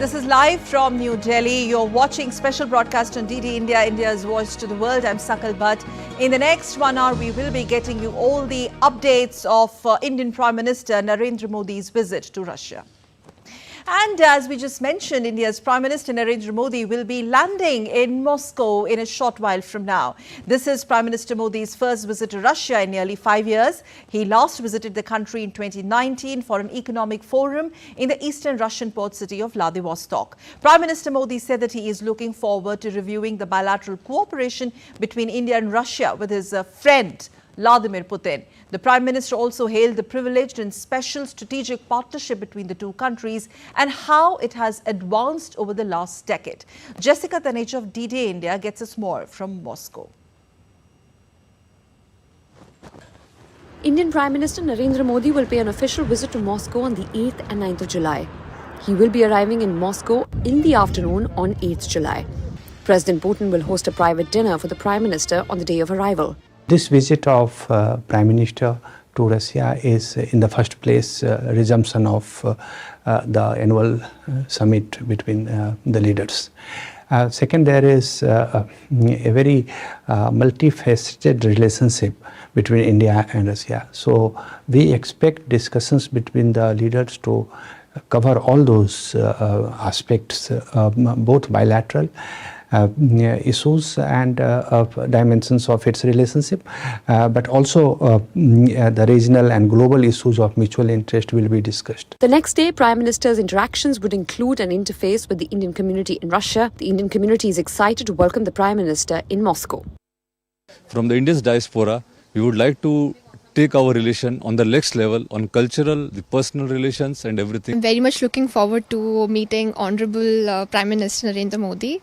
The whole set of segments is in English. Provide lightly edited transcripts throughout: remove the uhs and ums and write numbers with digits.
This is live from New Delhi. You're watching special broadcast on DD India, India's voice to the world. I'm Sakal Bhatt. In the next 1 hour, we will be getting you all the updates of Indian Prime Minister Narendra Modi's visit to Russia. And as we just mentioned, India's Prime Minister Narendra Modi will be landing in Moscow in a short while from now. This is Prime Minister Modi's first visit to Russia in nearly 5 years. He last visited the country in 2019 for an economic forum in the eastern Russian port city of Vladivostok. Prime Minister Modi said that he is looking forward to reviewing the bilateral cooperation between India and Russia with his friend Vladimir Putin. The Prime Minister also hailed the privileged and special strategic partnership between the two countries and how it has advanced over the last decade. Jessica Taneja of DD India gets us more from Moscow. Indian Prime Minister Narendra Modi will pay an official visit to Moscow on the 8th and 9th of July. He will be arriving in Moscow in the afternoon on 8th July. President Putin will host a private dinner for the Prime Minister on the day of arrival. This visit of Prime Minister to Russia is in the first place resumption of the annual summit between the leaders. Second, there is a very multifaceted relationship between India and Russia. So we expect discussions between the leaders to cover all those aspects, both bilateral issues and dimensions of its relationship, but also the regional and global issues of mutual interest will be discussed. The next day, Prime Minister's interactions would include an interface with the Indian community in Russia. The Indian community is excited to welcome the Prime Minister in Moscow. From the India's diaspora, we would like to take our relation on the next level on cultural, the personal relations and everything. I'm very much looking forward to meeting Honorable Prime Minister Narendra Modi.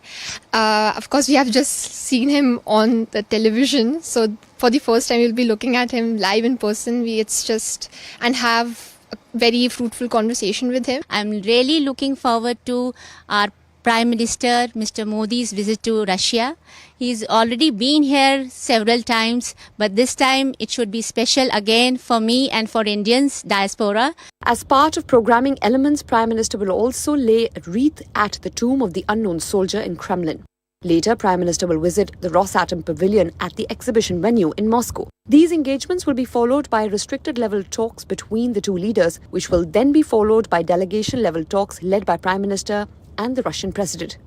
Of course, we have just seen him on the television. So for the first time, we'll be looking at him live in person. And have a very fruitful conversation with him. I'm really looking forward to our Prime Minister, Mr. Modi's visit to Russia. He's already been here several times, but this time it should be special again for me and for Indians, diaspora. As part of programming elements, Prime Minister will also lay a wreath at the tomb of the unknown soldier in Kremlin. Later, Prime Minister will visit the Rosatom Pavilion at the exhibition venue in Moscow. These engagements will be followed by restricted-level talks between the two leaders, which will then be followed by delegation-level talks led by Prime Minister and the Russian President.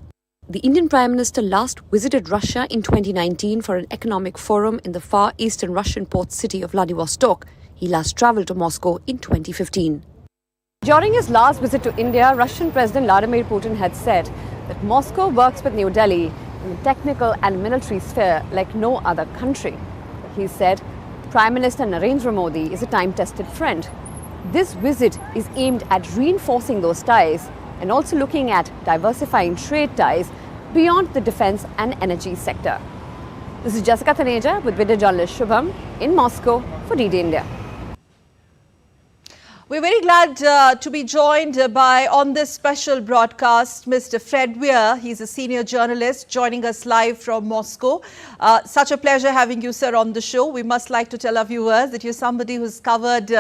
The Indian Prime Minister last visited Russia in 2019 for an economic forum in the far eastern Russian port city of Vladivostok. He last travelled to Moscow in 2015. During his last visit to India, Russian President Vladimir Putin had said that Moscow works with New Delhi in the technical and military sphere like no other country. He said Prime Minister Narendra Modi is a time-tested friend. This visit is aimed at reinforcing those ties and also looking at diversifying trade ties beyond the defense and energy sector. This is Jessica Taneja with video journalist Shubham in Moscow for DD India. We're very glad to be joined by, on this special broadcast, Mr. Fred Weir. He's a senior journalist joining us live from Moscow. Such a pleasure having you, sir, on the show. We must like to tell our viewers that you're somebody who's covered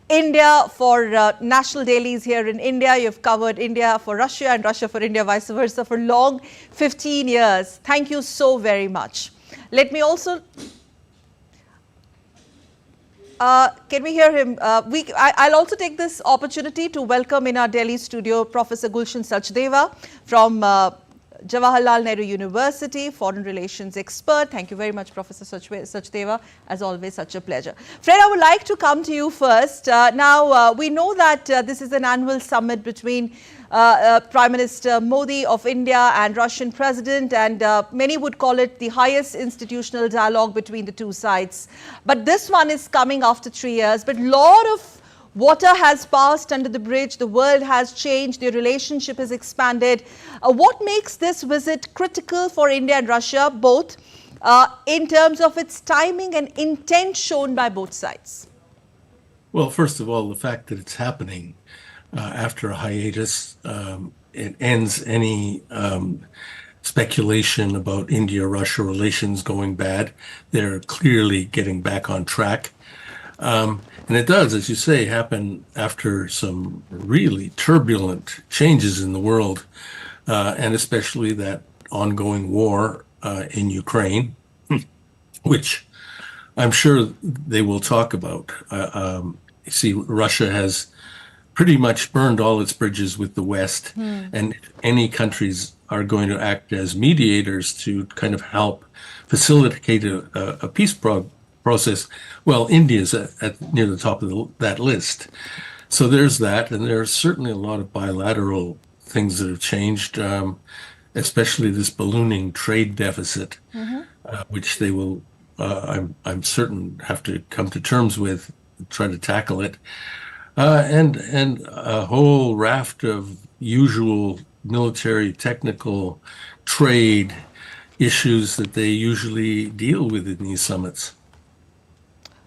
India for national dailies here in India. You've covered India for Russia and Russia for India, vice versa, for long 15 years. Thank you so very much. Let me also... can we hear him? I'll also take this opportunity to welcome in our Delhi studio Professor Gulshan Sachdeva from Jawaharlal Nehru University, foreign relations expert. Thank you very much, Professor Sachdeva. As always, such a pleasure. Fred, I would like to come to you first. Now, we know that this is an annual summit between Prime Minister Modi of India and Russian President, and many would call it the highest institutional dialogue between the two sides. But this one is coming after 3 years, but a lot of water has passed under the bridge, the world has changed, the relationship has expanded. What makes this visit critical for India and Russia, both in terms of its timing and intent shown by both sides? Well, first of all, the fact that it's happening after a hiatus, it ends any speculation about India-Russia relations going bad. They're clearly getting back on track. And it does, as you say, happen after some really turbulent changes in the world, and especially that ongoing war in Ukraine, which I'm sure they will talk about. You see, Russia has pretty much burned all its bridges with the West, and if any countries are going to act as mediators to kind of help facilitate a peace process, well, India's near the top of that list. So there's that, and there's certainly a lot of bilateral things that have changed, especially this ballooning trade deficit, which they will, I'm certain, have to come to terms with, try to tackle it, and a whole raft of usual military, technical, trade issues that they usually deal with in these summits.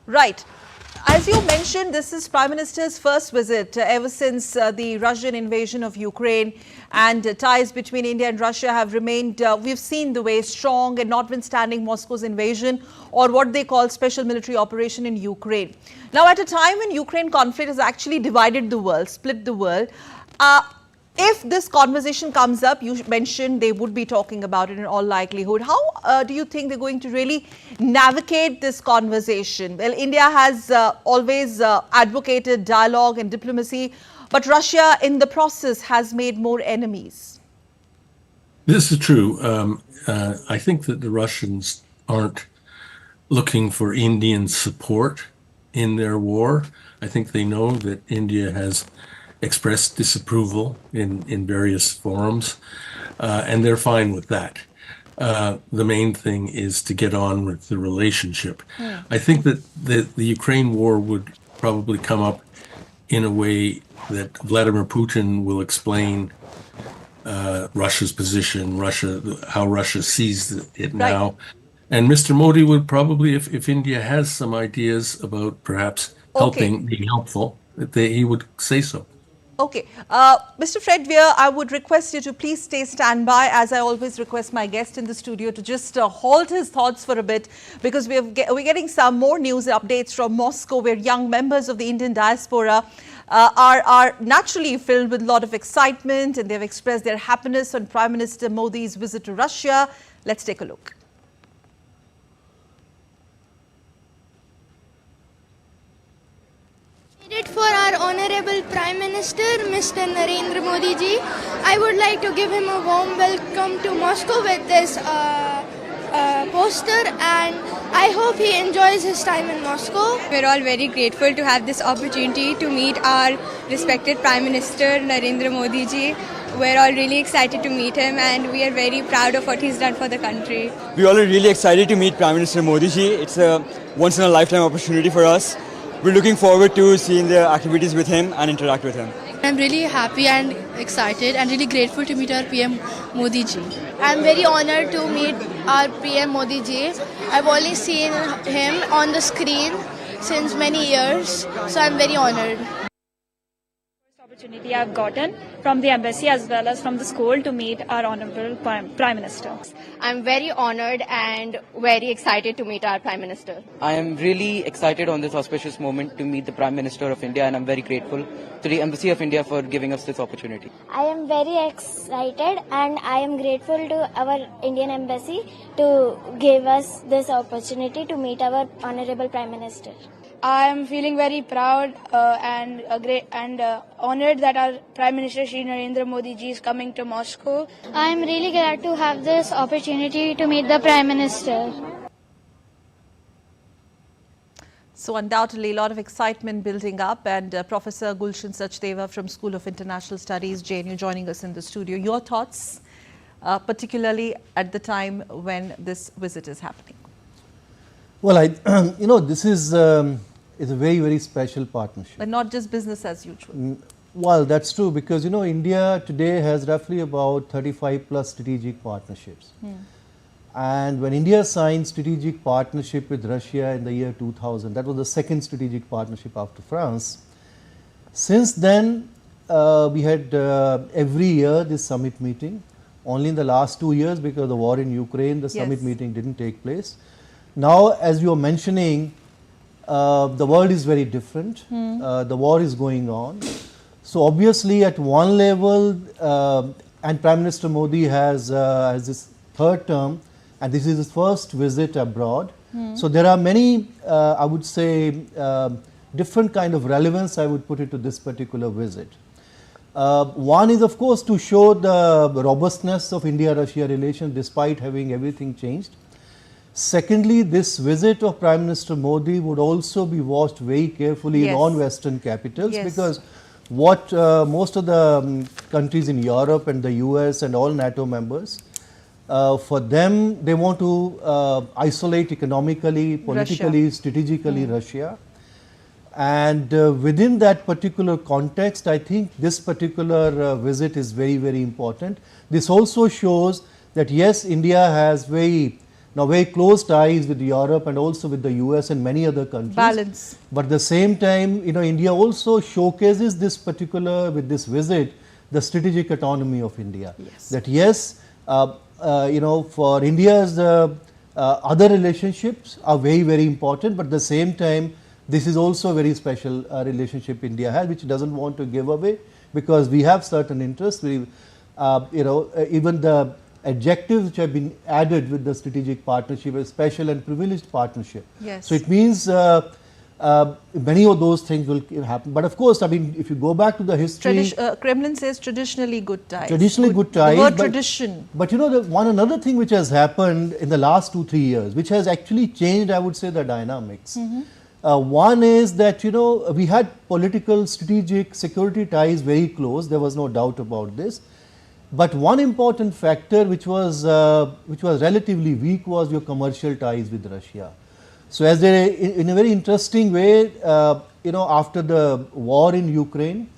Right. As you mentioned, this is Prime Minister's first visit ever since the Russian invasion of Ukraine, and ties between India and Russia have remained, we've seen the way, strong, and notwithstanding Moscow's invasion or what they call special military operation in Ukraine. Now, at a time when Ukraine conflict has actually divided the world, split the world, if this conversation comes up, you mentioned they would be talking about it in all likelihood. How do you think they're going to really navigate this conversation? Well, India has always advocated dialogue and diplomacy, but Russia in the process has made more enemies. This is true. I think that the Russians aren't looking for Indian support in their war. I think they know that India has expressed disapproval in various forums, and they're fine with that. The main thing is to get on with the relationship. I think that the Ukraine war would probably come up in a way that Vladimir Putin will explain Russia's position, how Russia sees it now. Right. And Mr. Modi would probably, if India has some ideas about perhaps helping, being helpful, he would say so. Okay. Mr. Fred Weir, I would request you to please stay standby, as I always request my guest in the studio to just halt his thoughts for a bit, because we're getting some more news updates from Moscow, where young members of the Indian diaspora are naturally filled with a lot of excitement, and they've expressed their happiness on Prime Minister Modi's visit to Russia. Let's take a look. For our Honorable Prime Minister, Mr. Narendra Modi ji, I would like to give him a warm welcome to Moscow with this poster, and I hope he enjoys his time in Moscow. We're all very grateful to have this opportunity to meet our respected Prime Minister Narendra Modi ji. We're all really excited to meet him, and we are very proud of what he's done for the country. We're all really excited to meet Prime Minister Modi ji. It's a once-in-a-lifetime opportunity for us. We're looking forward to seeing the activities with him and interact with him. I'm really happy and excited and really grateful to meet our PM Modi ji. I'm very honored to meet our PM Modi ji. I've only seen him on the screen since many years, so I'm very honored. Opportunity I've gotten from the embassy as well as from the school to meet our Honorable Prime Minister. I'm very honored and very excited to meet our Prime Minister. I am really excited on this auspicious moment to meet the Prime Minister of India, and I'm very grateful to the Embassy of India for giving us this opportunity. I am very excited and I am grateful to our Indian Embassy to give us this opportunity to meet our Honorable Prime Minister. I am feeling very proud and honored that our Prime Minister Shri Narendra Modi ji is coming to Moscow. I am really glad to have this opportunity to meet the Prime Minister. So undoubtedly a lot of excitement building up, and Professor Gulshan Sachdeva from School of International Studies, JNU, joining us in the studio. Your thoughts, particularly at the time when this visit is happening? Well, this is a very, very special partnership. But not just business as usual. Well, that's true, because, India today has roughly about 35 plus strategic partnerships. And when India signed strategic partnership with Russia in the year 2000, that was the second strategic partnership after France. Since then, we had every year this summit meeting. Only in the last 2 years, because of the war in Ukraine, the summit meeting didn't take place. Now, as you are mentioning, the world is very different. The war is going on. So obviously at one level, and Prime Minister Modi has this third term, and this is his first visit abroad. So there are many, I would say, different kind of relevance I would put it to this particular visit. One is of course to show the robustness of India-Russia relations despite having everything changed. Secondly, this visit of Prime Minister Modi would also be watched very carefully in non-Western capitals, because what most of the countries in Europe and the US and all NATO members, for them, they want to isolate economically, politically, strategically Russia. And within that particular context, I think this particular visit is very, very important. This also shows that yes, India has very close ties with Europe and also with the US and many other countries. Balance. But at the same time, India also showcases this particular, with this visit, the strategic autonomy of India. Yes. That yes, for India's other relationships are very, very important, but at the same time, this is also a very special relationship India has, which doesn't want to give away, because we have certain interests. We, even the adjectives which have been added with the strategic partnership, a special and privileged partnership. Yes. So it means many of those things will happen. But of course, I mean, if you go back to the history, Kremlin says traditionally good ties. Traditionally good ties. The word tradition. But another thing which has happened in the last 2-3 years, which has actually changed, I would say, the dynamics. One is that we had political, strategic, security ties very close. There was no doubt about this. But one important factor which was relatively weak was your commercial ties with Russia. So as in a very interesting way, after the war in Ukraine,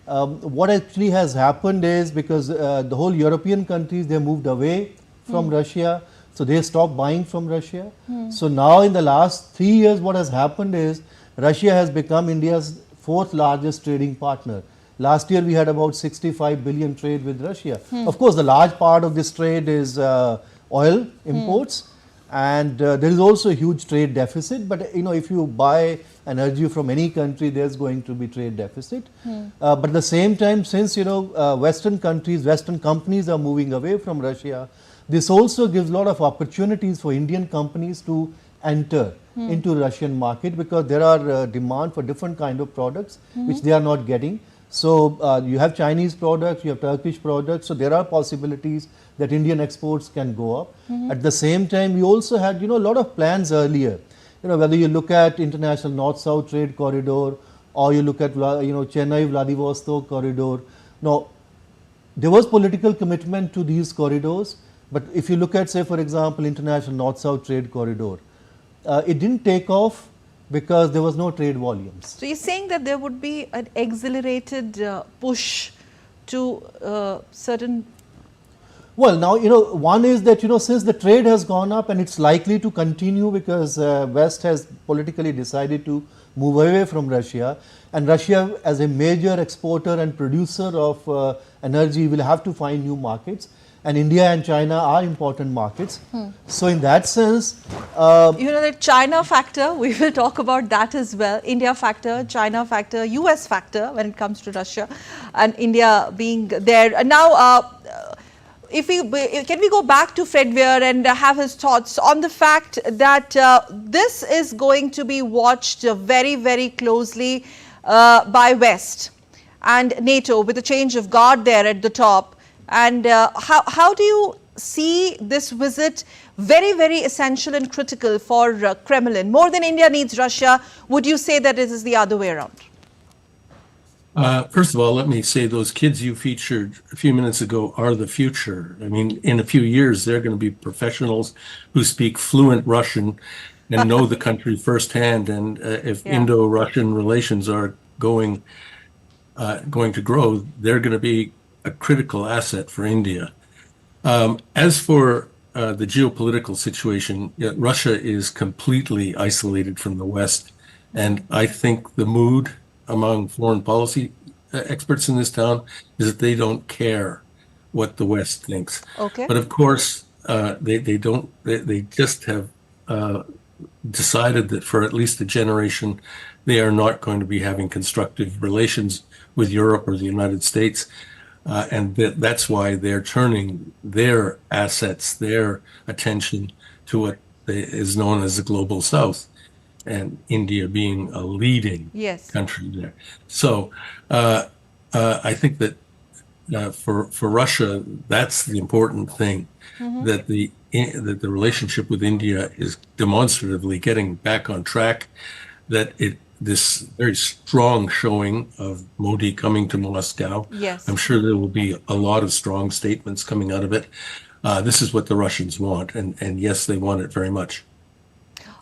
what actually has happened is, because the whole European countries, they moved away from Russia, so they stopped buying from Russia. So now in the last 3 years, what has happened is Russia has become India's 4th largest trading partner. Last year we had about 65 billion trade with Russia. Of course, the large part of this trade is oil imports, and there is also a huge trade deficit. But if you buy energy from any country, there's going to be trade deficit. But at the same time, since Western countries, Western companies are moving away from Russia, this also gives a lot of opportunities for Indian companies to enter into Russian market, because there are demand for different kind of products which they are not getting. So you have Chinese products, you have Turkish products, so there are possibilities that Indian exports can go up. At the same time, we also had a lot of plans earlier. Whether you look at international north-south trade corridor, or you look at Chennai-Vladivostok corridor. Now, there was political commitment to these corridors, but if you look at, say, for example, international north-south trade corridor, it didn't take off because there was no trade volumes. So you're saying that there would be an accelerated push to certain. Well, now one is that since the trade has gone up and it's likely to continue, because West has politically decided to move away from Russia, and Russia as a major exporter and producer of energy will have to find new markets. And India and China are important markets. So in that sense, the China factor, we will talk about that as well. India factor, China factor, US factor when it comes to Russia and India being there. And now, can we go back to Fred Weir and have his thoughts on the fact that this is going to be watched very, very closely by West and NATO, with a change of guard there at the top. And how do you see this visit very, very essential and critical for Kremlin? More than India needs Russia, would you say that it is the other way around? First of all, let me say those kids you featured a few minutes ago are the future. I mean, in a few years, they're going to be professionals who speak fluent Russian and know the country firsthand. And if Indo-Russian relations are going to grow, they're going to be a critical asset for India. As for the geopolitical situation, Russia is completely isolated from the West. And I think the mood among foreign policy experts in this town is that they don't care what the West thinks. Okay. But of course, they just have decided that for at least a generation, they are not going to be having constructive relations with Europe or the United States. And that's why they're turning their assets, their attention to what is known as the Global South, and India being a leading country there. So I think that for Russia, that's the important thing, that the relationship with India is demonstratively getting back on track, that this very strong showing of Modi coming to Moscow. Yes. I'm sure there will be a lot of strong statements coming out of it. This is what the Russians want, and yes, they want it very much.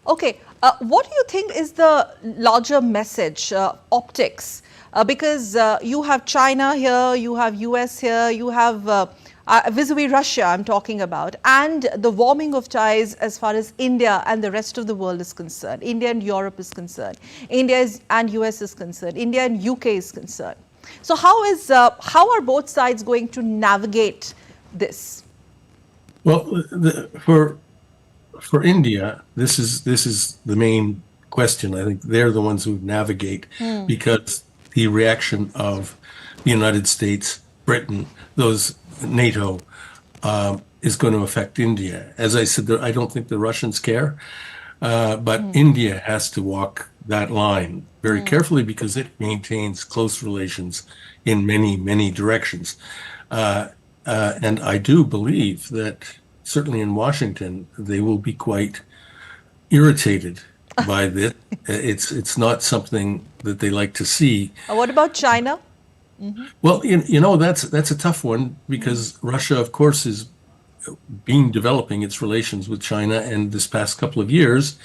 Okay, what do you think is the larger message, optics? Because you have China here, you have US here, you have vis-a-vis Russia I'm talking about, and the warming of ties as far as India and the rest of the world is concerned. India and Europe is concerned. India and US is concerned. India and UK is concerned. So how are both sides going to navigate this? Well, for India, this is the main question. I think they're the ones who navigate, because the reaction of the United States, Britain, those NATO, is going to affect India. As I said, I don't think the Russians care, but India has to walk that line very carefully, because it maintains close relations in many, many directions. And I do believe that certainly in Washington, they will be quite irritated by this. It's not something that they like to see. What about China? Well, that's a tough one, because Russia, of course, is developing its relations with China, and this past couple of years,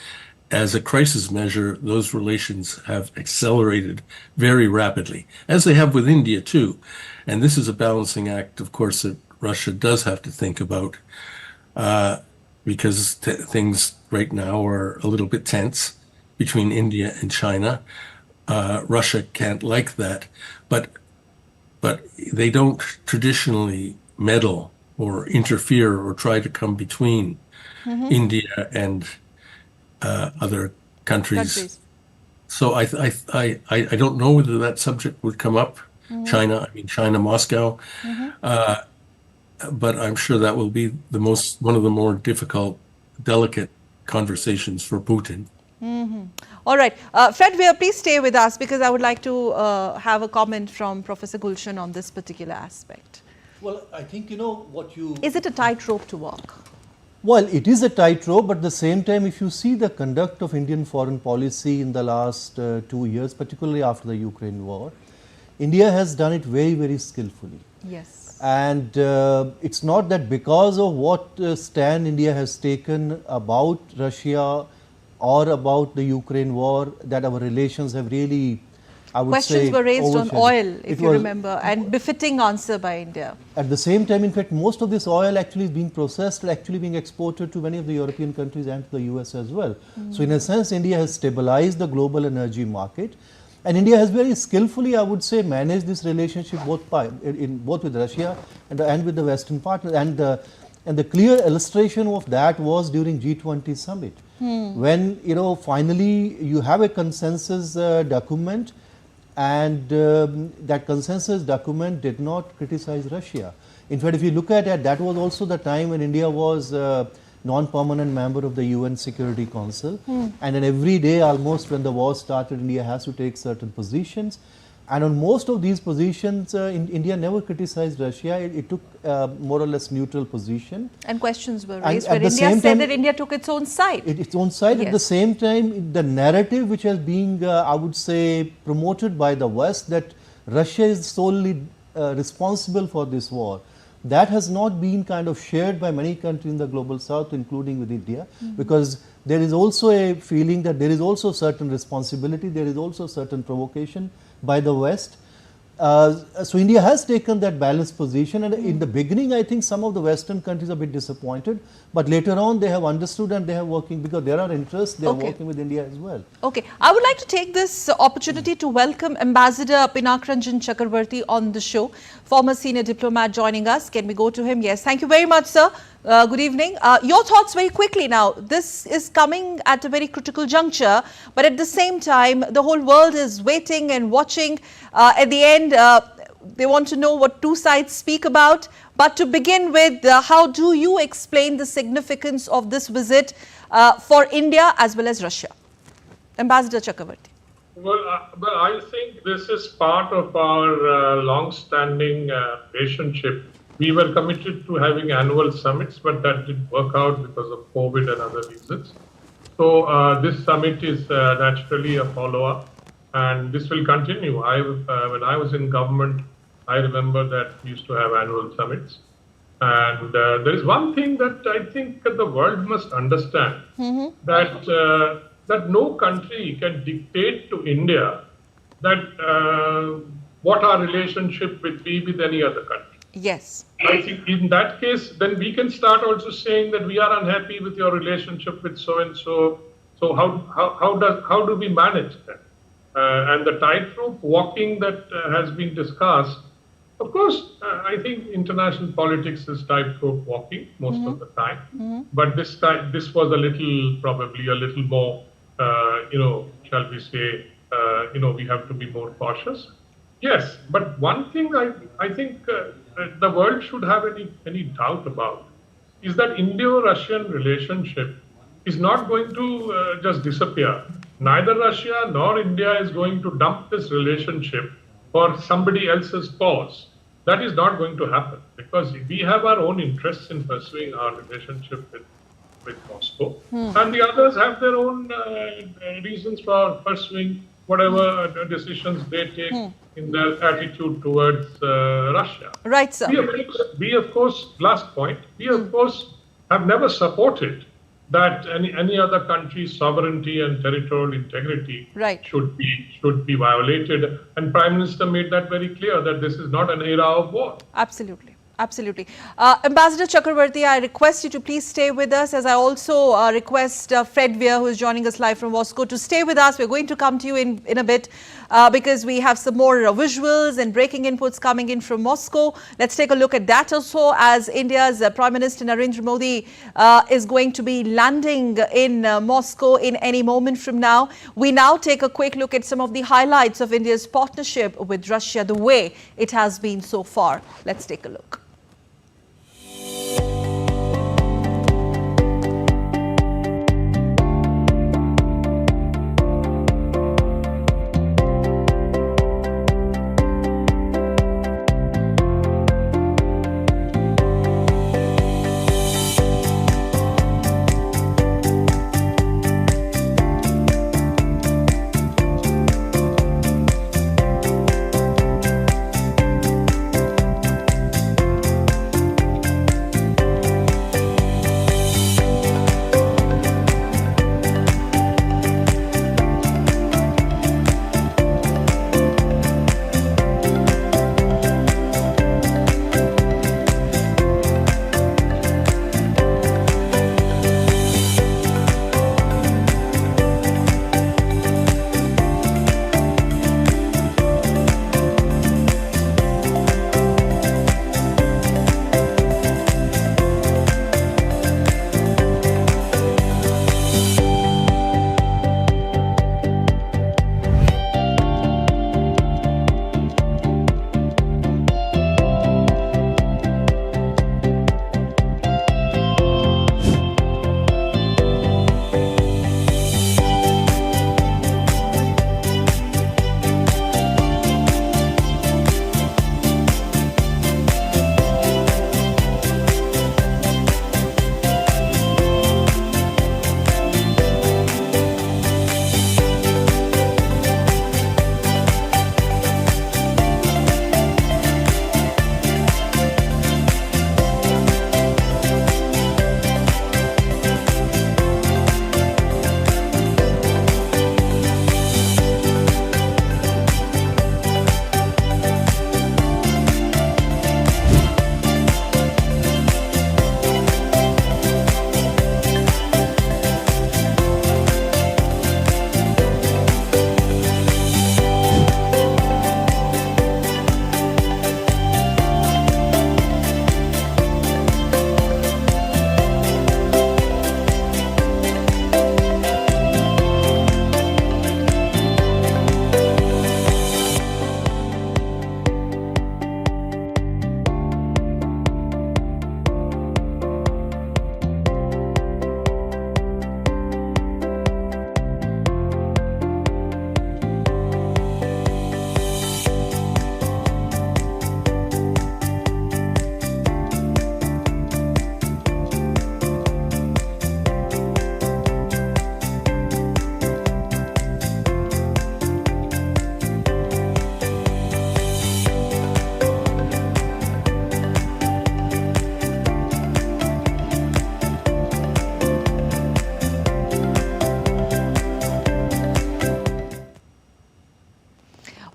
as a crisis measure, those relations have accelerated very rapidly, as they have with India too. And this is a balancing act, of course, that Russia does have to think about, because things right now are a little bit tense between India and China. Russia can't like that, but they don't traditionally meddle or interfere or try to come between India and other countries. So I don't know whether that subject would come up. China, Moscow. But I'm sure that will be one of the more difficult, delicate conversations for Putin. All right. Fred Weir, please stay with us, because I would like to have a comment from Professor Gulshan on this particular aspect. Well, I think, Is it a tightrope to walk? Well, it is a tightrope, but at the same time, if you see the conduct of Indian foreign policy in the last 2 years, particularly after the Ukraine war, India has done it very, very skillfully. Yes. And it's not that because of what stand India has taken about Russia or about the Ukraine war, that our relations have really, I would say, questions were raised on oil, if you was, remember, and befitting answer by India. At the same time, in fact, most of this oil actually is being processed and actually being exported to many of the European countries and to the US as well. So in a sense, India has stabilized the global energy market. And India has very skillfully, I would say, managed this relationship both with Russia and with the Western partners. And the clear illustration of that was during G20 summit, when finally you have a consensus document, and that consensus document did not criticize Russia. In fact, if you look at it, that was also the time when India was non-permanent member of the UN Security Council, and then every day almost when the war started, India has to take certain positions, and on most of these positions India never criticized Russia. It took more or less neutral position, and questions were raised where India said that India took its own side. Its own side. Yes. At the same time, the narrative which has been I would say promoted by the West, that Russia is solely responsible for this war, that has not been kind of shared by many countries in the global south, including with India, because there is also a feeling that there is also certain responsibility, there is also certain provocation by the West. So India has taken that balanced position, and in the beginning I think some of the Western countries are a bit disappointed, but later on they have understood and they are working, because there are interests, they are working with India as well. Okay, I would like to take this opportunity to welcome Ambassador Pinakranjan Chakrabarti on the show, former senior diplomat joining us. Can we go to him? Yes, thank you very much, sir. Good evening. Your thoughts very quickly now. This is coming at a very critical juncture, but at the same time, the whole world is waiting and watching. At the end, they want to know what two sides speak about. But to begin with, how do you explain the significance of this visit for India as well as Russia? Ambassador Chakravarti. Well, I think this is part of our long-standing relationship. We were committed to having annual summits, but that didn't work out because of COVID and other reasons. So this summit is naturally a follow-up, and this will continue. When I was in government, I remember that we used to have annual summits. And there is one thing that I think the world must understand, that no country can dictate to India that what our relationship will be with any other country. Yes. I think in that case, then we can start also saying that we are unhappy with your relationship with so-and-so. So how do we manage that? And the tightrope walking that has been discussed, of course, I think international politics is tightrope walking most of the time. But this time, this was probably a little more, shall we say, we have to be more cautious. Yes, but one thing I think the world should have any doubt about is that Indo-Russian relationship is not going to just disappear. Neither Russia nor India is going to dump this relationship for somebody else's cause. That is not going to happen because we have our own interests in pursuing our relationship with Moscow, and the others have their own reasons for pursuing whatever decisions they take in their attitude towards Russia. Right, sir. We of course, last point, we of course have never supported that any other country's sovereignty and territorial integrity should be violated. And Prime Minister made that very clear that this is not an era of war. Absolutely. Absolutely. Ambassador Chakravarti, I request you to please stay with us, as I also request Fred Weir, who is joining us live from Moscow, to stay with us. We're going to come to you in a bit because we have some more visuals and breaking inputs coming in from Moscow. Let's take a look at that also, as India's Prime Minister Narendra Modi is going to be landing in Moscow in any moment from now. We now take a quick look at some of the highlights of India's partnership with Russia, the way it has been so far. Let's take a look.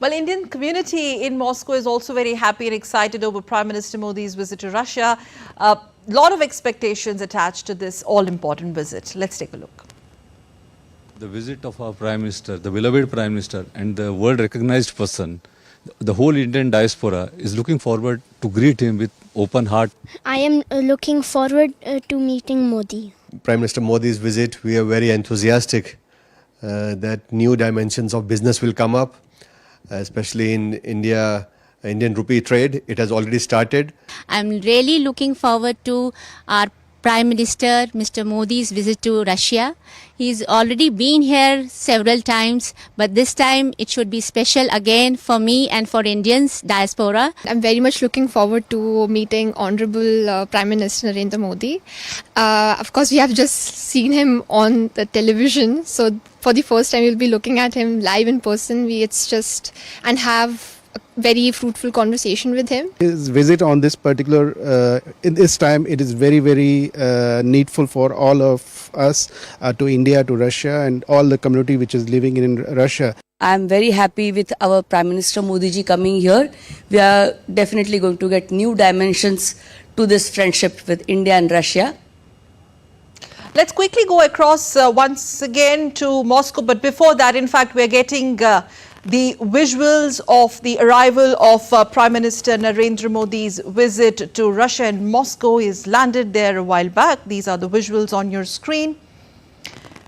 Well, Indian community in Moscow is also very happy and excited over Prime Minister Modi's visit to Russia. A lot of expectations attached to this all-important visit. Let's take a look. The visit of our Prime Minister, the beloved Prime Minister and the world-recognized person, the whole Indian diaspora is looking forward to greet him with open heart. I am looking forward to meeting Modi. Prime Minister Modi's visit, we are very enthusiastic that new dimensions of business will come up, especially in Indian rupee trade. It has already started. I'm really looking forward to our Prime Minister, Mr. Modi's visit to Russia. He's already been here several times, but this time it should be special again for me and for Indians, diaspora. I'm very much looking forward to meeting Honorable Prime Minister Narendra Modi. Of course, we have just seen him on the television, so for the first time we'll be looking at him live in person. And have a very fruitful conversation with him. His visit on this particular, in this time, it is very, very needful for all of us to India, to Russia and all the community which is living in Russia. I am very happy with our Prime Minister Modi ji coming here. We are definitely going to get new dimensions to this friendship with India and Russia. Let's quickly go across once again to Moscow. But before that, in fact, we're getting the visuals of the arrival of Prime Minister Narendra Modi's visit to Russia and Moscow. He's landed there a while back. These are the visuals on your screen.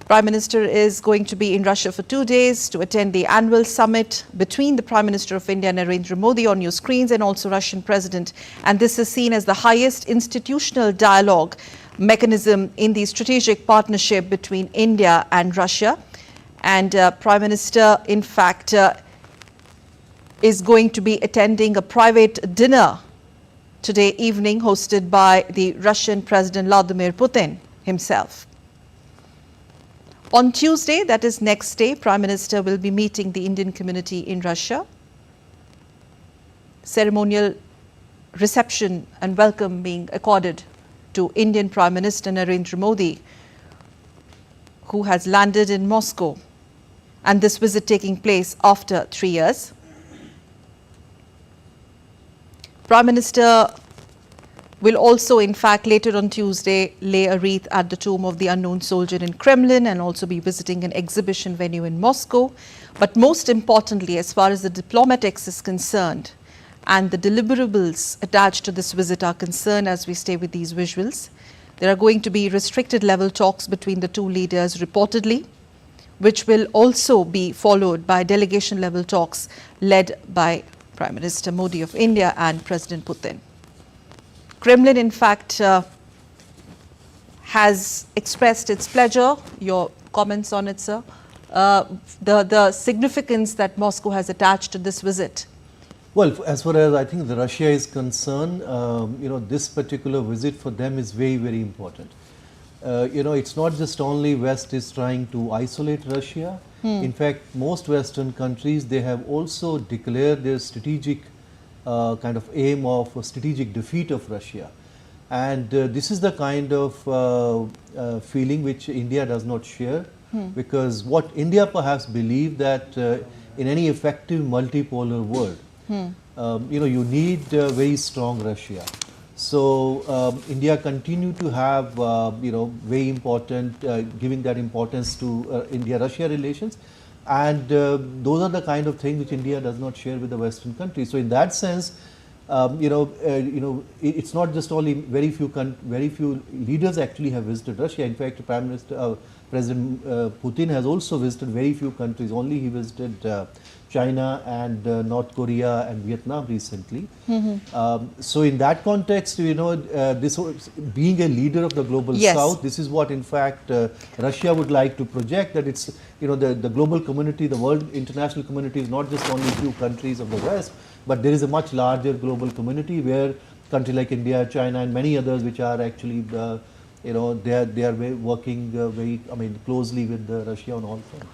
Prime Minister is going to be in Russia for 2 days to attend the annual summit between the Prime Minister of India, Narendra Modi, on your screens, and also Russian President. And this is seen as the highest institutional dialogue mechanism in the strategic partnership between India and Russia. And Prime Minister, in fact, is going to be attending a private dinner today evening hosted by the Russian President Vladimir Putin himself. On Tuesday, that is next day, Prime Minister will be meeting the Indian community in Russia. Ceremonial reception and welcome being accorded to Indian Prime Minister Narendra Modi, who has landed in Moscow, and this visit taking place after 3 years. Prime Minister will also, in fact, later on Tuesday, lay a wreath at the tomb of the unknown soldier in Kremlin and also be visiting an exhibition venue in Moscow. But most importantly, as far as the diplomatics is concerned and the deliverables attached to this visit are concerned, as we stay with these visuals, there are going to be restricted level talks between the two leaders reportedly, which will also be followed by delegation level talks led by Prime Minister Modi of India and President Putin. Kremlin, in fact, has expressed its pleasure. Your comments on it, sir? The significance that Moscow has attached to this visit. Well, as far as I think the Russia is concerned, this particular visit for them is very, very important. It's not just only West is trying to isolate Russia. In fact, most Western countries, they have also declared their strategic kind of aim of a strategic defeat of Russia. And this is the kind of feeling which India does not share, because what India perhaps believes that in any effective multipolar world, you need very strong Russia. So India continue to have, very important, giving that importance to India-Russia relations. And those are the kind of things which India does not share with the Western countries. So in that sense, it's not just only very few leaders actually have visited Russia. In fact, President Putin has also visited very few countries. Only he visited China and North Korea and Vietnam recently. So in that context, this being a leader of the global South, this is what in fact Russia would like to project, that it's, the global community, the world international community is not just only a few countries of the West, but there is a much larger global community where countries like India, China and many others which are actually, they are working very, closely with Russia on all fronts.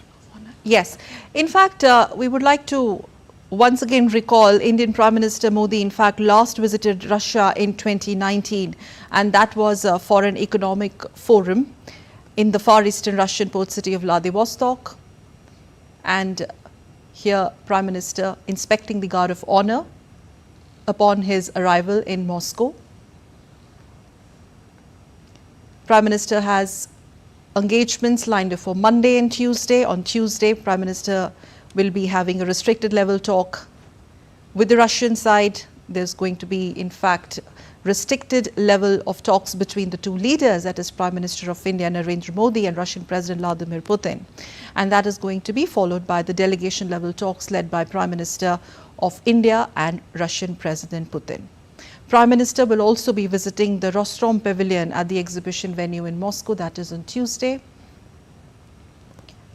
Yes. In fact, we would like to once again recall Indian Prime Minister Modi, in fact, last visited Russia in 2019, and that was for an economic forum in the far eastern Russian port city of Vladivostok. And Here, Prime Minister inspecting the Guard of Honor upon his arrival in Moscow. Prime Minister has engagements lined up for Monday and Tuesday. On Tuesday, Prime Minister will be having a restricted level talk with the Russian side. There's going to be, in fact, restricted level of talks between the two leaders, that is Prime Minister of India Narendra Modi and Russian President Vladimir Putin. And that is going to be followed by the delegation level talks led by Prime Minister of India and Russian President Putin. Prime Minister will also be visiting the Rostrom Pavilion at the exhibition venue in Moscow, that is on Tuesday.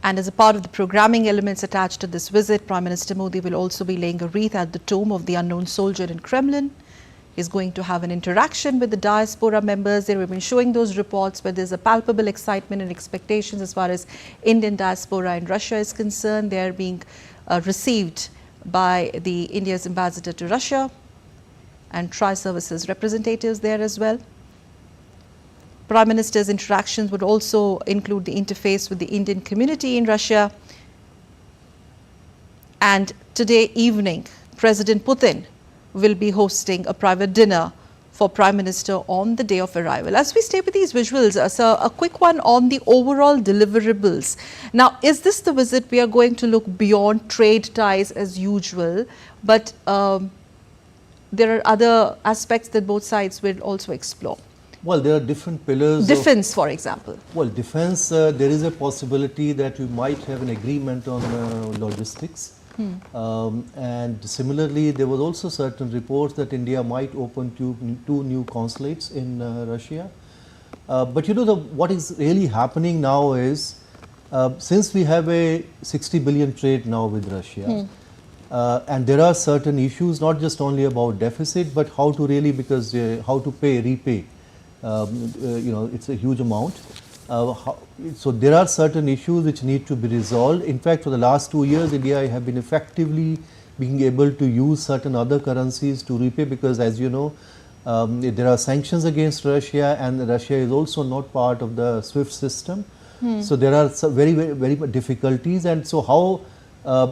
And as a part of the programming elements attached to this visit, Prime Minister Modi will also be laying a wreath at the tomb of the unknown soldier in Kremlin. He's going to have an interaction with the diaspora members. They have been showing those reports, but there's a palpable excitement and expectations as far as Indian diaspora in Russia is concerned. They are being received by the India's ambassador to Russia and Tri-Services representatives there as well. Prime Minister's interactions would also include the interface with the Indian community in Russia. And today evening, President Putin will be hosting a private dinner for Prime Minister on the day of arrival. As we stay with these visuals, so a quick one on the overall deliverables. Now, is this the visit we are going to look beyond trade ties as usual, but there are other aspects that both sides will also explore? Well, there are different pillars. Defense, for example. Well, defense, there is a possibility that you might have an agreement on logistics. And similarly, there was also certain reports that India might open two new consulates in Russia. But you know, what is really happening now is, since we have a 60 billion trade now with Russia, and there are certain issues, not just only about deficit, but how to really, because how to repay. You know, it's a huge amount. So there are certain issues which need to be resolved. In fact, for the last 2 years, India have been effectively being able to use certain other currencies to repay, because as you know, there are sanctions against Russia, and Russia is also not part of the SWIFT system. So there are some very difficulties, and so how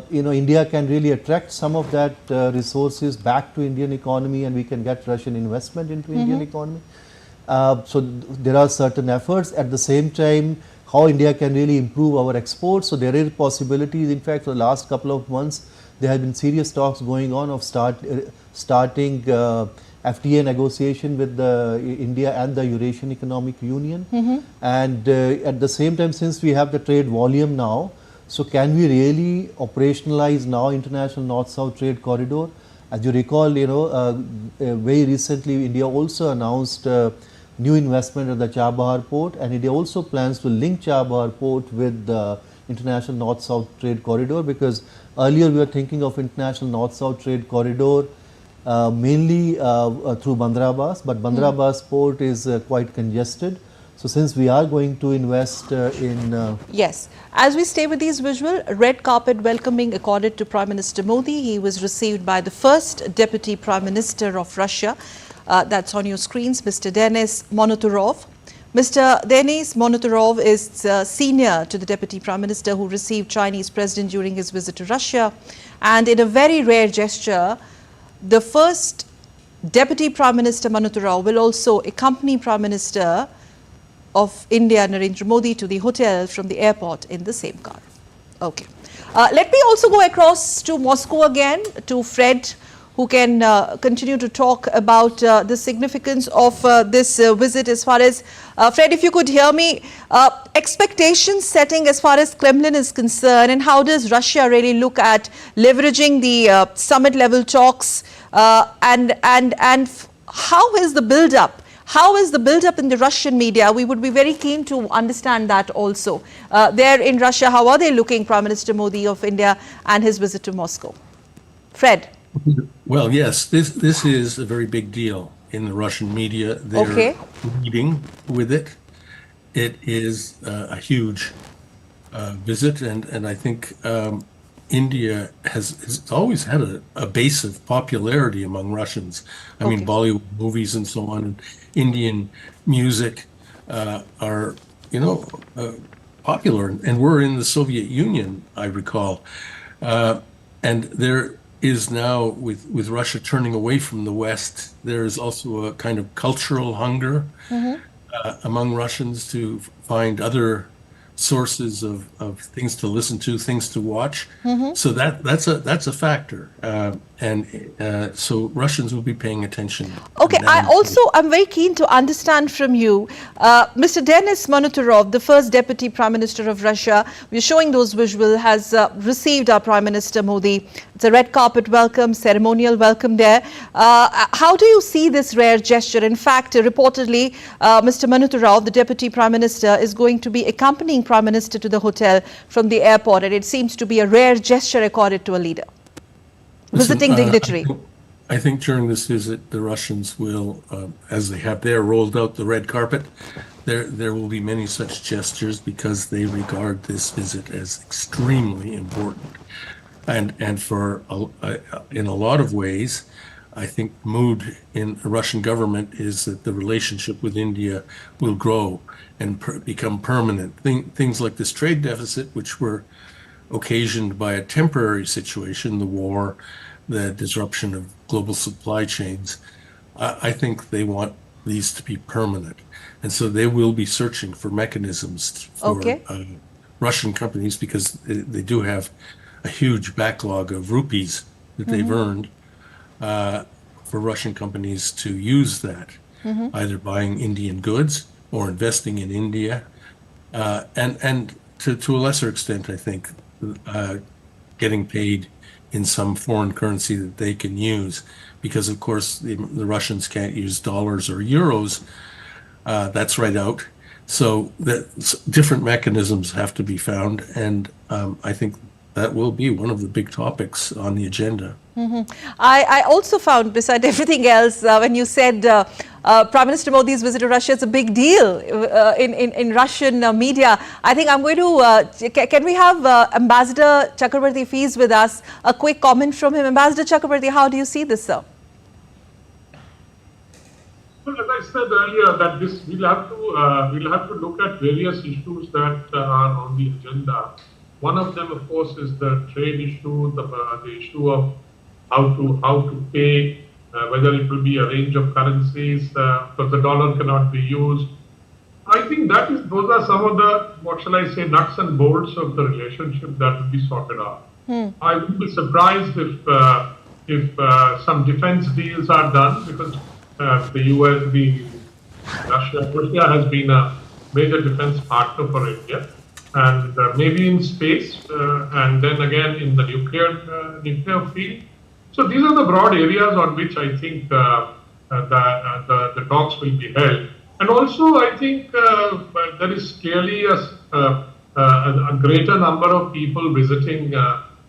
you know, India can really attract some of that resources back to Indian economy, and we can get Russian investment into Indian economy. So there are certain efforts. At the same time, how India can really improve our exports. So there are possibilities. In fact, for the last couple of months, there have been serious talks going on of starting FTA negotiation with India and the Eurasian Economic Union. And at the same time, since we have the trade volume now, so can we really operationalize now international North-South trade corridor? As you recall, you know, very recently India also announced new investment at the Chabahar port, and India also plans to link Chabahar port with the international North-South trade corridor, because earlier we were thinking of international North-South trade corridor mainly through Bandar Abbas, but Bandar Abbas port is quite congested. So since we are going to invest in... Yes. As we stay with these visual, red carpet welcoming accorded to Prime Minister Modi. He was received by the first Deputy Prime Minister of Russia. That's on your screens, Mr. Denis Monoturov. Mr. Denis Monoturov is senior to the Deputy Prime Minister who received Chinese President during his visit to Russia. And in a very rare gesture, the first Deputy Prime Minister Monoturov will also accompany Prime Minister of India, Narendra Modi, to the hotel from the airport in the same car. Okay. Let me also go across to Moscow again, to Fred, who can continue to talk about the significance of this visit as far as, Fred, if you could hear me, expectation setting as far as Kremlin is concerned, and how does Russia really look at leveraging the summit level talks, and how is the build-up? How is the build-up in the Russian media? We would be very keen to understand that also. There in Russia, how are they looking, Prime Minister Modi of India and his visit to Moscow? Fred? Well, yes, this is a very big deal in the Russian media. They're leading with it. It is a huge visit, and I think India has always had a base of popularity among Russians. I mean, Bollywood movies and so on, and Indian music are, you know, popular, and were in the Soviet Union, I recall. And there is now, with Russia turning away from the West, there is also a kind of cultural hunger among Russians to find other sources of things to listen to, things to watch. So that's a factor, and so Russians will be paying attention. Okay, I'm very keen to understand from you, Mr. Denis Monotarov, the first Deputy Prime Minister of Russia. We're showing those visuals, has received our Prime Minister Modi. It's a red carpet welcome, ceremonial welcome there. How do you see this rare gesture? In fact, reportedly, Mr. Monotarov, the Deputy Prime Minister, is going to be accompanying Prime Minister to the hotel from the airport, and it seems to be a rare gesture accorded to a leader. Visiting dignitary. I think during this visit, the Russians will, as they have there, rolled out the red carpet. There will be many such gestures because they regard this visit as extremely important. And for in a lot of ways, I think the mood in the Russian government is that the relationship with India will grow and become permanent. Things like this trade deficit, which were occasioned by a temporary situation, the war, the disruption of global supply chains, I think they want these to be permanent. And so they will be searching for mechanisms for Russian companies, because they do have a huge backlog of rupees that they've earned, for Russian companies to use that, either buying Indian goods or investing in India, and to a lesser extent, I think, getting paid in some foreign currency that they can use, because of course the Russians can't use dollars or euros. That's right out. So different mechanisms have to be found, and I think that will be one of the big topics on the agenda. I also found, beside everything else, when you said Prime Minister Modi's visit to Russia is a big deal in Russian media, I think I'm going to, can we have Ambassador Chakrabarti Fees with us? A quick comment from him. Ambassador Chakrabarti, how do you see this, sir? Well, as I said earlier, that this we'll have to look at various issues that are on the agenda. One of them, of course, is the trade issue, the issue of how to pay, whether it will be a range of currencies, because the dollar cannot be used. I think those are some of the, what shall I say, nuts and bolts of the relationship that will be sorted out. I would be surprised if some defense deals are done, because Russia has been a major defense partner for India, and maybe in space, and then again in the nuclear field. So these are the broad areas on which I think the talks will be held. And also, I think there is clearly a greater number of people visiting,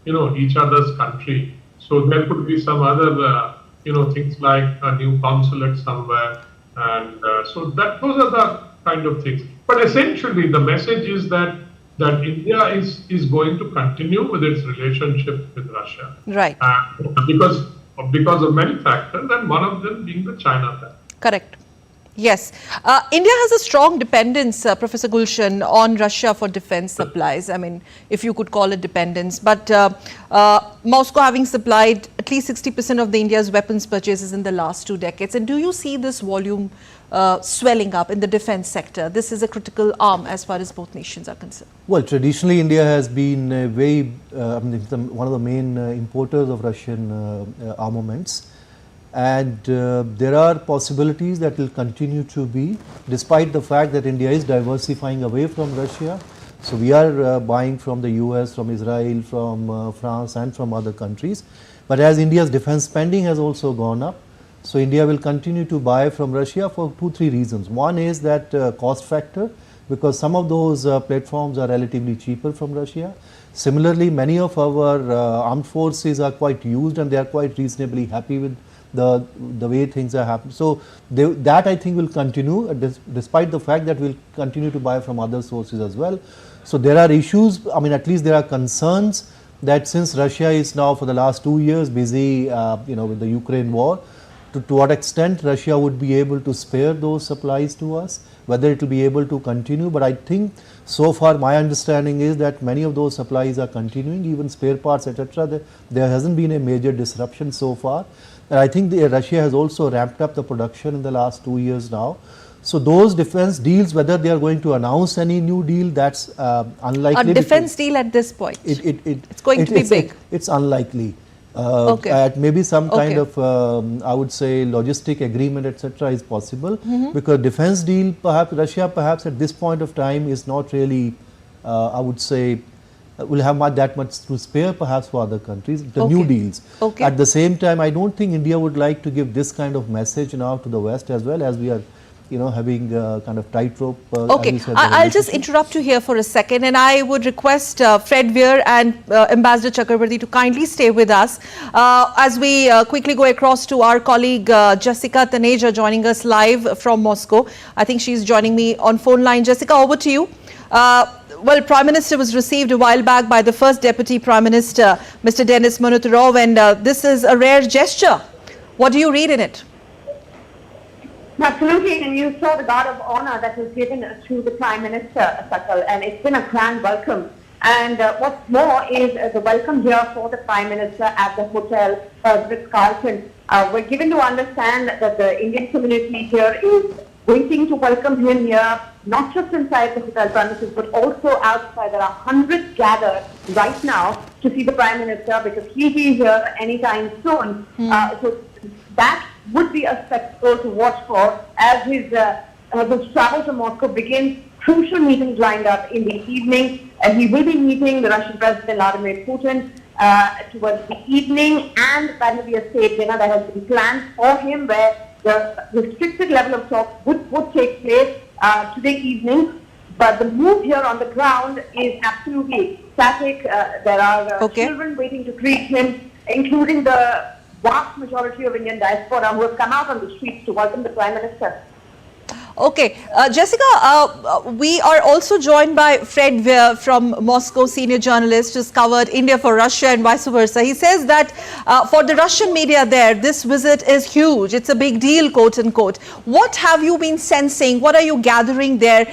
each other's country. So there could be some other, things like a new consulate somewhere, and so those are the kind of things. But essentially, the message is that India is going to continue with its relationship with Russia, right? Because of many factors, and one of them being the China factor. Correct. Yes. India has a strong dependence, Professor Gulshan, on Russia for defense supplies. I mean, if you could call it dependence. But Moscow having supplied at least 60% of the India's weapons purchases in the last 2 decades. And do you see this volume swelling up in the defense sector? This is a critical arm as far as both nations are concerned. Well, traditionally India has been one of the main importers of Russian armaments. And there are possibilities that will continue to be, despite the fact that India is diversifying away from Russia. So we are buying from the US, from Israel, from France and from other countries. But as India's defense spending has also gone up, so India will continue to buy from Russia for 2-3 reasons. One is that cost factor, because some of those platforms are relatively cheaper from Russia. Similarly, many of our armed forces are quite used and they are quite reasonably happy with the way things are happening. So that I think will continue, despite the fact that we'll continue to buy from other sources as well. So there are issues, at least there are concerns that since Russia is now for the last 2 years busy with the Ukraine war, to what extent Russia would be able to spare those supplies to us, whether it will be able to continue. But I think so far my understanding is that many of those supplies are continuing, even spare parts, etc. There hasn't been a major disruption so far. And I think Russia has also ramped up the production in the last 2 years now. So those defense deals, whether they are going to announce any new deal, that's unlikely. A defense deal at this point? It's going to be big? It's unlikely. Okay. At maybe some kind of, I would say, logistic agreement, etc. is possible, because defense deal, perhaps Russia, perhaps at this point of time, is not really, I would say, will have that much to spare, perhaps for other countries. The new deals. At the same time, I don't think India would like to give this kind of message now to the West as well, as we are, having kind of tightrope. Okay, I'll just interrupt you here for a second, and I would request Fred Weir and Ambassador Chakrabarti to kindly stay with us as we quickly go across to our colleague Jessica Taneja, joining us live from Moscow. I think she's joining me on phone line. Jessica, over to you. Well, Prime Minister was received a while back by the first Deputy Prime Minister, Mr. Denis Monotarov, and this is a rare gesture. What do you read in it? Absolutely, and you saw the guard of honor that was given to the Prime Minister, Sakal, and it's been a grand welcome. And what's more is the welcome here for the Prime Minister at the Hotel Ritz-Carlton. We're given to understand that the Indian community here is waiting to welcome him here, not just inside the hotel premises, but also outside. There are hundreds gathered right now to see the Prime Minister, because he'll be here anytime soon. So that would be a spectacle to watch for as his travel to Moscow begins. Crucial meetings lined up in the evening. He will be meeting the Russian President Vladimir Putin towards the evening, and that will be a state dinner that has been planned for him, where the restricted level of talks would take place today evening. But the mood here on the ground is absolutely ecstatic. There are children waiting to greet him, including the vast majority of Indian diaspora who have come out on the streets to welcome the Prime Minister. Okay, Jessica, we are also joined by Fred Weir from Moscow, senior journalist who's covered India for Russia and vice versa. He says that for the Russian media there, this visit is huge. It's a big deal, quote unquote. What have you been sensing? What are you gathering there?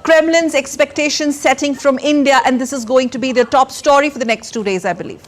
Kremlin's expectations setting from India, and this is going to be the top story for the next 2 days, I believe.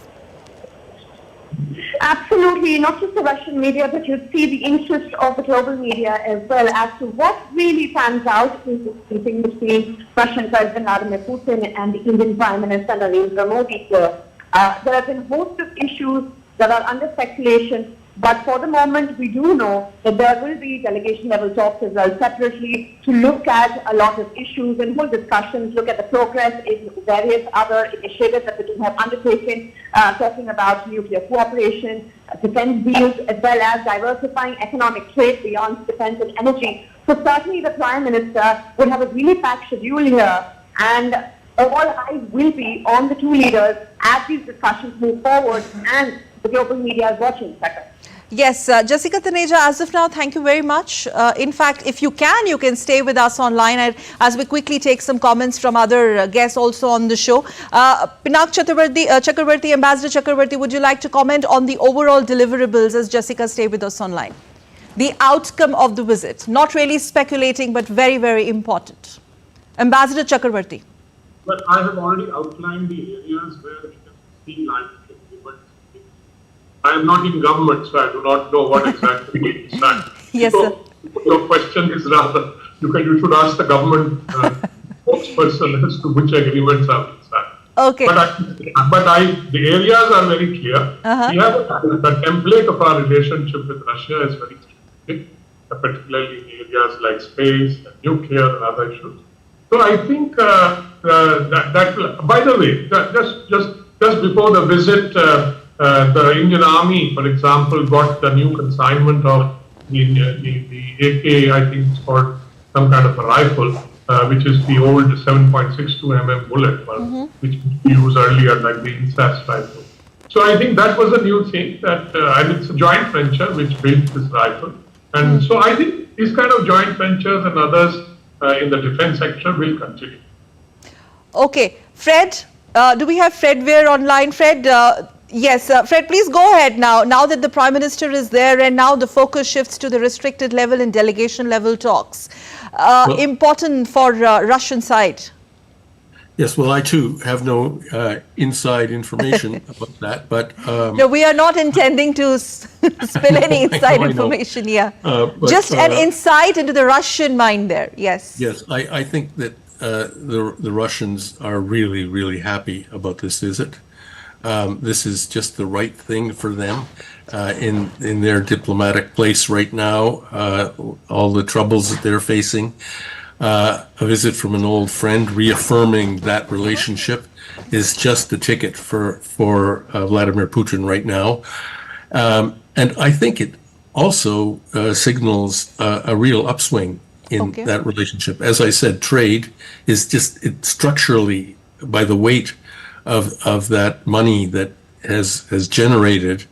Absolutely, not just the Russian media, but you see the interest of the global media as well as to what really pans out in this meeting between Russian President Vladimir Putin and the Indian Prime Minister Narendra Modi. There have been a host of issues that are under speculation, but for the moment we do know that there will be delegation level talks as well separately to look at a lot of issues and whole discussions, look at the progress in various other initiatives that the two have undertaken, talking about nuclear cooperation, defense deals, as well as diversifying economic trade beyond defense and energy. So certainly the Prime Minister would have a really packed schedule here, and all eyes will be on the two leaders as these discussions move forward, and the global media is watching. Yes, Jessica Taneja, as of now, thank you very much. In fact, if you can stay with us online as we quickly take some comments from other guests also on the show. Pinak Chakrabarti, Ambassador Chakrabarti, would you like to comment on the overall deliverables as Jessica stay with us online? The outcome of the visit, not really speculating, but very, very important. Ambassador Chakrabarti. But I have already outlined the areas where we can see life. I am not in government, so I do not know what exactly we decide. Yes, so sir. Your question is rather, you should ask the government spokesperson as to which agreements are signed. Okay. But the areas are very clear. We have the template of our relationship with Russia is very specific, particularly in areas like space, and nuclear, and other issues. So I think that by the way, just before the visit. The Indian Army, for example, got the new consignment of the AK, I think it's called some kind of a rifle, which is the old 7.62 mm bullet, which we used earlier, like the INSAS rifle. So I think that was a new thing, that and it's a joint venture which built this rifle. And so I think these kind of joint ventures and others in the defense sector will continue. Okay. Fred, do we have Fred Weir online? Fred, Yes, Fred, please go ahead now. Now that the Prime Minister is there and now the focus shifts to the restricted level and delegation level talks. Important for Russian side. Yes, well, I too have no inside information about that, but no, we are not intending to spill any inside information here. Just an insight into the Russian mind there. Yes. Yes, I think that the Russians are really, really happy about this visit. This is just the right thing for them in their diplomatic place right now. All the troubles that they're facing. A visit from an old friend reaffirming that relationship is just the ticket for Vladimir Putin right now. And I think it also signals a real upswing in that relationship. As I said, trade is just structurally, by the weight of that money that has generated,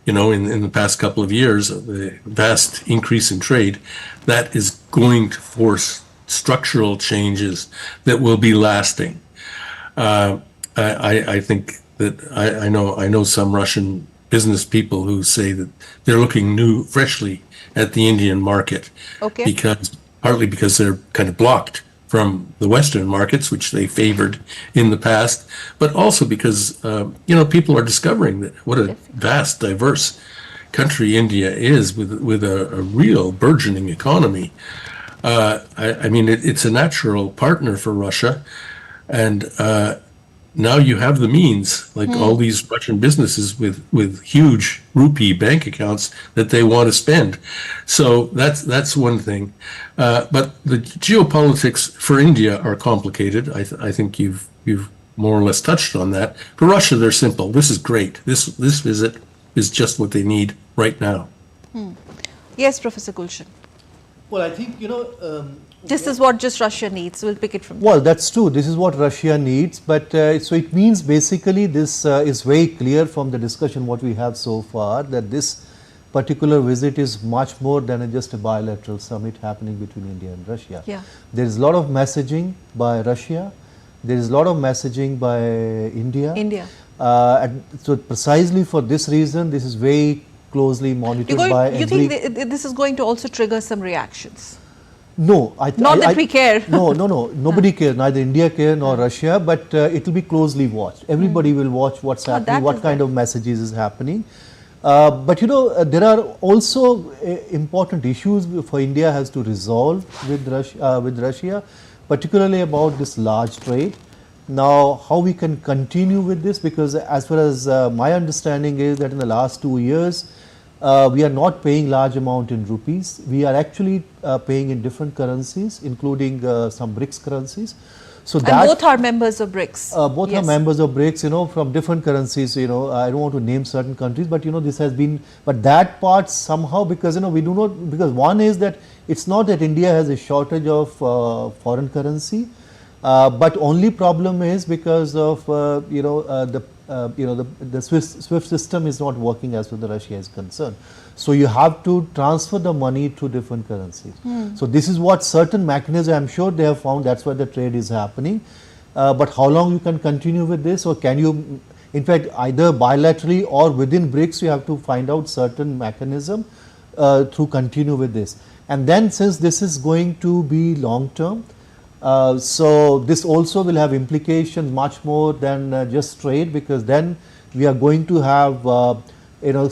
in the past couple of years, the vast increase in trade, that is going to force structural changes that will be lasting. I think that I know some Russian business people who say that they're looking freshly at the Indian market, partly because they're kind of blocked from the Western markets, which they favored in the past, but also because people are discovering that what a vast, diverse country India is, with a real burgeoning economy. I mean, it's a natural partner for Russia, and now you have the means, like all these Russian businesses with huge rupee bank accounts that they want to spend. So that's one thing. But the geopolitics for India are complicated. I think you've more or less touched on that. For Russia, they're simple. This is great. This visit is just what they need right now. Yes, Professor Gulshan. Well, I think, this is what just Russia needs. We'll pick it from Well, that's true. This is what Russia needs. But so it means basically this is very clear from the discussion what we have so far, that this particular visit is much more than just a bilateral summit happening between India and Russia. Yeah. There is a lot of messaging by Russia. There is a lot of messaging by India. And so precisely for this reason, this is very closely monitored by You think this is going to also trigger some reactions? No, not that we care. No, nobody cares. Neither India care nor Russia, but it will be closely watched. Everybody will watch what's happening, what kind of messages is happening. But there are also important issues for India has to resolve with Russia, particularly about this large trade. Now, how we can continue with this, because as far as my understanding is that in the last 2 years, we are not paying large amount in rupees. We are actually paying in different currencies, including some BRICS currencies. So and both are members of BRICS. Both are members of BRICS, from different currencies. I don't want to name certain countries, but this has been. But that part somehow, because we do not, because one is that it's not that India has a shortage of foreign currency, but only problem is because of the SWIFT system is not working as far as Russia is concerned. So you have to transfer the money to different currencies. So this is what certain mechanisms, I'm sure they have found, that's why the trade is happening. But how long you can continue with this, or can you, in fact, either bilaterally or within BRICS, you have to find out certain mechanism to continue with this. And then since this is going to be long term, so this also will have implications much more than just trade, because then we are going to have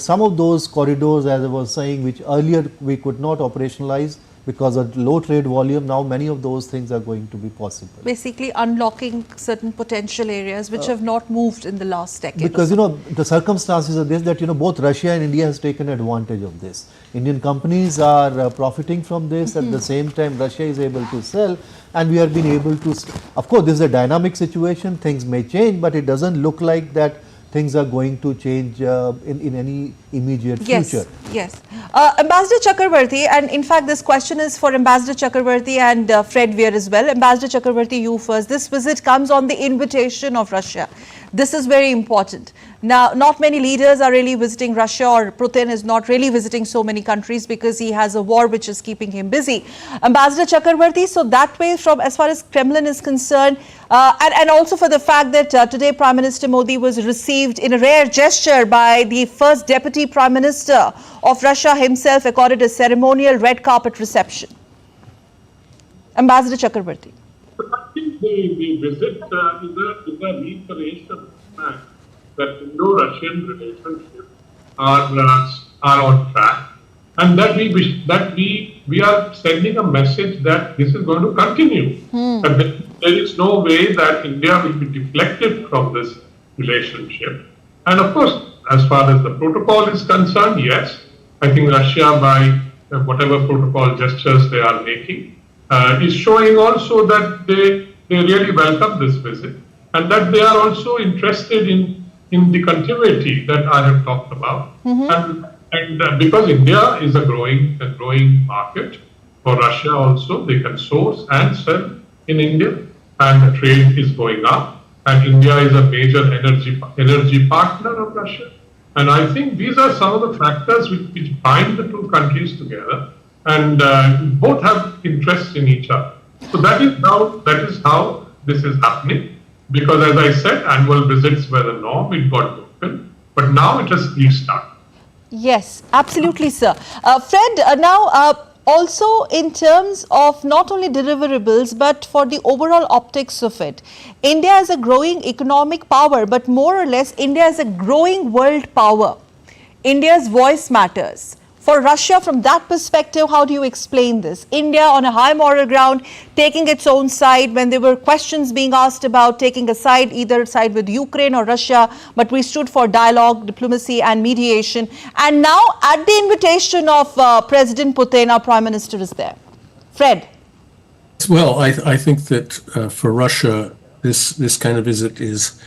some of those corridors, as I was saying, which earlier we could not operationalize because of low trade volume. Now many of those things are going to be possible. Basically unlocking certain potential areas which have not moved in the last decade. Because the circumstances are this, that both Russia and India has taken advantage of this. Indian companies are profiting from this. At the same time, Russia is able to sell, and we have been able to. Of course, this is a dynamic situation. Things may change, but it doesn't look like that things are going to change in any immediate future. Yes. Ambassador Chakravarti, and in fact this question is for Ambassador Chakravarti and Fred Weir as well. Ambassador Chakravarti, you first. This visit comes on the invitation of Russia. This is very important. Now, not many leaders are really visiting Russia, or Putin is not really visiting so many countries because he has a war which is keeping him busy. Ambassador Chakrabarti, so that way, from as far as Kremlin is concerned, and also for the fact that today Prime Minister Modi was received in a rare gesture by the first Deputy Prime Minister of Russia himself, accorded a ceremonial red carpet reception. Ambassador Chakrabarti. I think the visit is a reiteration of the fact that Indo-Russian relationships are on track, and that we are sending a message that this is going to continue. And there is no way that India will be deflected from this relationship. And of course, as far as the protocol is concerned, yes, I think Russia, by whatever protocol gestures they are making, is showing also that they really welcome this visit, and that they are also interested in the continuity that I have talked about. And because India is a growing market for Russia also, they can source and sell in India, and the trade is going up, and India is a major energy partner of Russia. And I think these are some of the factors which bind the two countries together, and both have interests in each other. So that is how this is happening, because as I said, annual visits were the norm, it got broken, but now it has restarted. Yes, absolutely, sir. Fred, now also in terms of not only deliverables, but for the overall optics of it, India is a growing economic power, but more or less India is a growing world power. India's voice matters. For Russia, from that perspective, how do you explain this? India on a high moral ground, taking its own side when there were questions being asked about taking a side, either side with Ukraine or Russia, but we stood for dialogue, diplomacy and mediation. And now at the invitation of President Putin, our Prime Minister is there. Fred. Well, I think that for Russia, this kind of visit is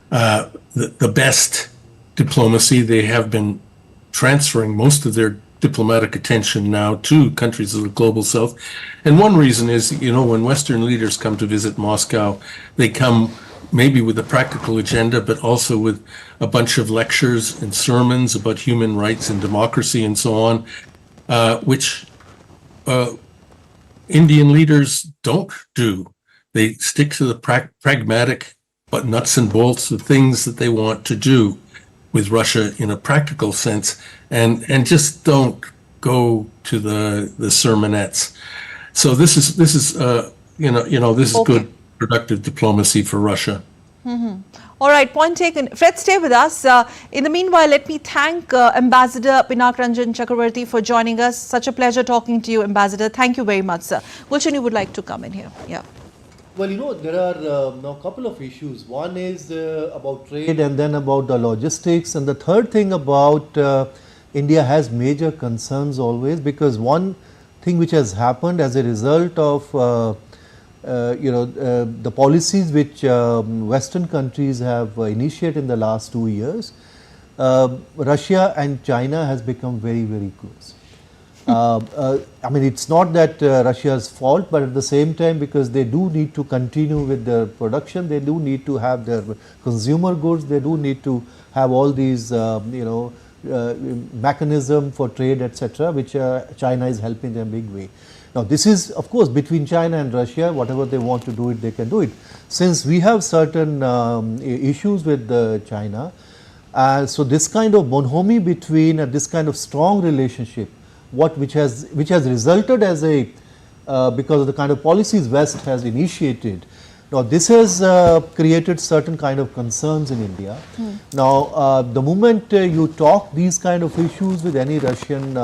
the best diplomacy. They have been transferring most of their diplomatic attention now to countries of the global south. And one reason is, when Western leaders come to visit Moscow, they come maybe with a practical agenda, but also with a bunch of lectures and sermons about human rights and democracy and so on, which Indian leaders don't do. They stick to the pragmatic but nuts and bolts of things that they want to do with Russia in a practical sense, and just don't go to the sermonettes. So this is good, productive diplomacy for Russia. All right, point taken. Fred, stay with us. In the meanwhile, let me thank Ambassador Pinak Ranjan Chakrabarti for joining us. Such a pleasure talking to you, Ambassador. Thank you very much, sir. Gulshan, you would like to come in here? Yeah. Well, there are now a couple of issues. One is about trade, and then about the logistics. And the third thing about India has major concerns always, because one thing which has happened as a result of the policies which Western countries have initiated in the last 2 years, Russia and China has become very, very close. I mean, it's not that Russia's fault, but at the same time, because they do need to continue with their production, they do need to have their consumer goods, they do need to have all these, mechanism for trade, etc., which China is helping them big way. Now, this is, of course, between China and Russia, whatever they want to do it, they can do it. Since we have certain issues with China, so this kind of bonhomie between this kind of strong relationship, which has resulted as a because of the kind of policies West has initiated. Now this has created certain kind of concerns in India. Now the moment you talk these kind of issues with any Russian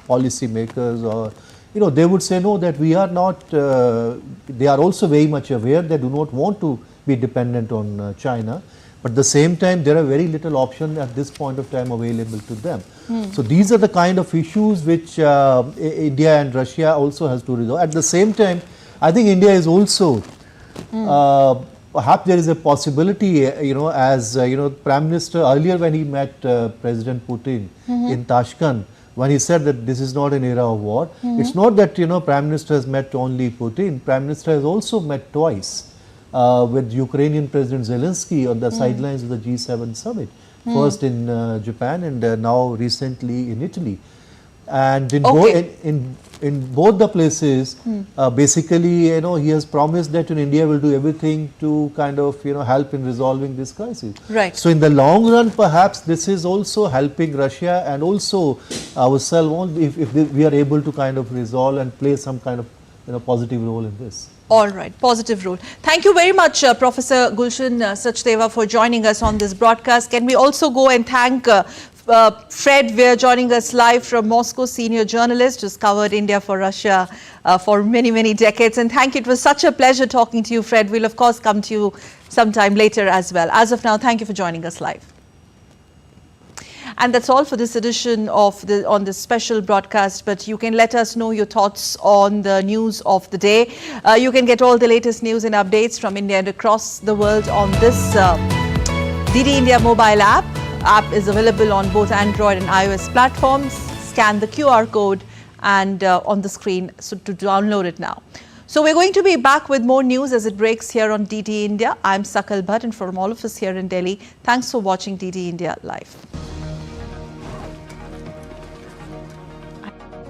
policy makers, or they would say no, that we are not. They are also very much aware they do not want to be dependent on China. But at the same time, there are very little option at this point of time available to them. So these are the kind of issues which India and Russia also has to resolve. At the same time, I think India is also, perhaps there is a possibility, as Prime Minister earlier when he met President Putin in Tashkent, when he said that this is not an era of war, it's not that Prime Minister has met only Putin. Prime Minister has also met twice with Ukrainian President Zelensky on the sidelines of the G7 summit, first in Japan and now recently in Italy. And in both the places, basically, he has promised that India will do everything to kind of, help in resolving this crisis. Right. So in the long run, perhaps this is also helping Russia and also ourselves if we are able to kind of resolve and play some kind of, positive role in this. All right, positive role. Thank you very much, Professor Gulshan Sachdeva, for joining us on this broadcast. Can we also go and thank Fred Weir, joining us live from Moscow, senior journalist who's covered India for Russia for many, many decades. And thank you. It was such a pleasure talking to you, Fred. We'll, of course, come to you sometime later as well. As of now, thank you for joining us live. And that's all for this edition of on this special broadcast. But you can let us know your thoughts on the news of the day. You can get all the latest news and updates from India and across the world on this DD India mobile app. App is available on both Android and iOS platforms. Scan the QR code and on the screen so to download it now. So we're going to be back with more news as it breaks here on DD India. I'm Sakal Bhatt, and from all of us here in Delhi, thanks for watching DD India Live.